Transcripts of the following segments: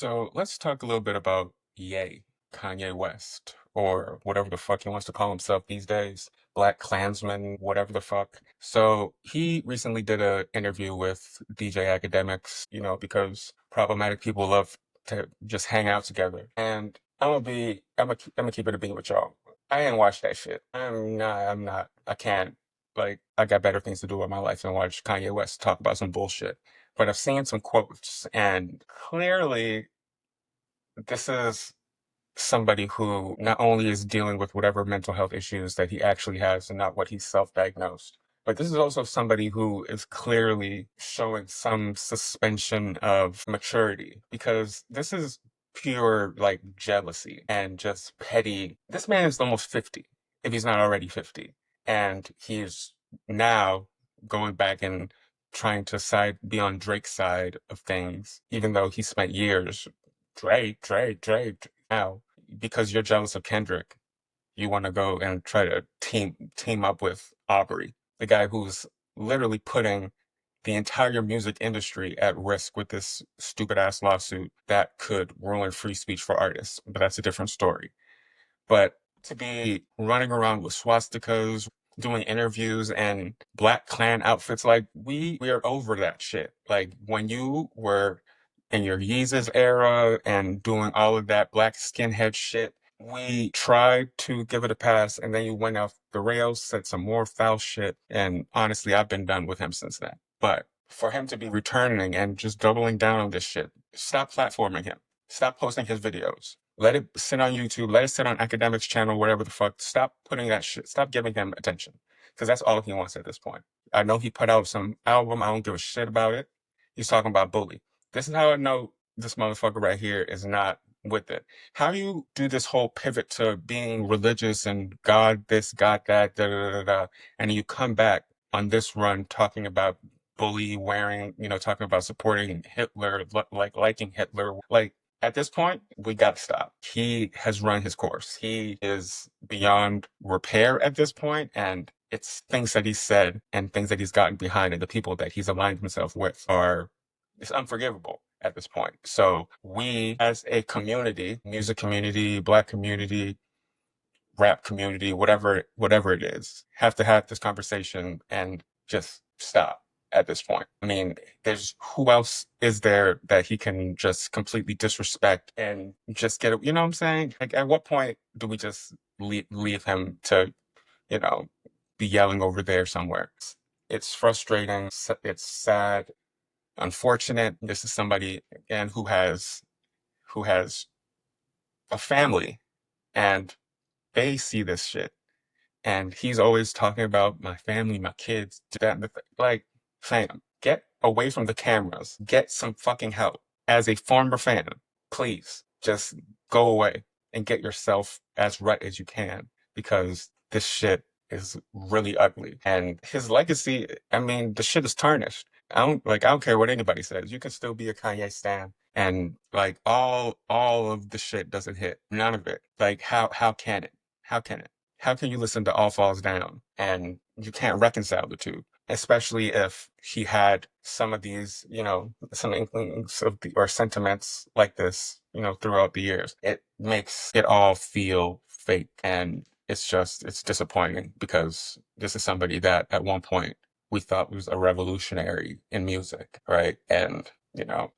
So let's talk a little bit about Ye, Kanye West, or whatever the fuck he wants to call himself these days. Black Klansman, whatever the fuck. So he recently did an interview with DJ Academics, because problematic people love to just hang out together. And I'm gonna keep it a bean with y'all. I ain't watch that shit. I can't. Like, I got better things to do with my life than watch Kanye West talk about some bullshit. But I've seen some quotes, and clearly, this is somebody who not only is dealing with whatever mental health issues that he actually has and not what he's self-diagnosed, but this is also somebody who is clearly showing some suspension of maturity because this is pure like jealousy and just petty. This man is almost 50, if he's not already 50, and he's now going back and trying to be on Drake's side of things, even though he spent years Drake. Now, because you're jealous of Kendrick, you want to go and try to team up with Aubrey, the guy who's literally putting the entire music industry at risk with this stupid ass lawsuit that could ruin free speech for artists. But that's a different story. But to be running around with swastikas, doing interviews and Black Klan outfits, like we are over that shit. Like when you were in your Yeezus era and doing all of that black skinhead shit, we tried to give it a pass, and then you went off the rails, said some more foul shit, and honestly, I've been done with him since then. But for him to be returning and just doubling down on this shit, stop platforming him. Stop posting his videos. Let it sit on YouTube. Let it sit on Academics channel, whatever the fuck. Stop putting that shit. Stop giving him attention. Because that's all he wants at this point. I know he put out some album. I don't give a shit about it. He's talking about bully. This is how I know this motherfucker right here is not with it. How do you do this whole pivot to being religious and God this, God that, da da da da, and you come back on this run talking about bully wearing, talking about supporting Hitler, like liking Hitler, like at this point, we got to stop. He has run his course. He is beyond repair at this point, and it's things that he said and things that he's gotten behind and the people that he's aligned himself with are it's unforgivable at this point. So we as a community, music community, black community, rap community, whatever it is, have to have this conversation and just stop at this point. I mean, there's who else is there that he can just completely disrespect and just get it, you know what I'm saying? Like at what point do we just leave him to, you know, be yelling over there somewhere? It's frustrating, it's sad, unfortunate. This is somebody again who has a family and they see this shit. And he's always talking about my family, my kids, that, and the like, fam, get away from the cameras. Get some fucking help. As a former fan, please just go away and get yourself as right as you can because this shit is really ugly. And his legacy, I mean, the shit is tarnished. I don't care what anybody says. You can still be a Kanye stan and like all of the shit doesn't hit. None of it. Like how can it? How can it? How can you listen to All Falls Down and you can't reconcile the two? Especially if he had some of these, some inklings of or sentiments like this, throughout the years. It makes it all feel fake. And it's disappointing because this is somebody that at one point we thought was a revolutionary in music, right? And,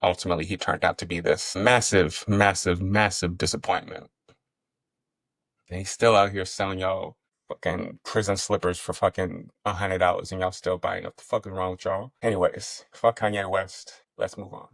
ultimately he turned out to be this massive, massive, massive disappointment. And he's still out here selling y'all fucking prison slippers for fucking $100 and y'all still buying. What the fuck is wrong with y'all? Anyways, fuck Kanye West. Let's move on.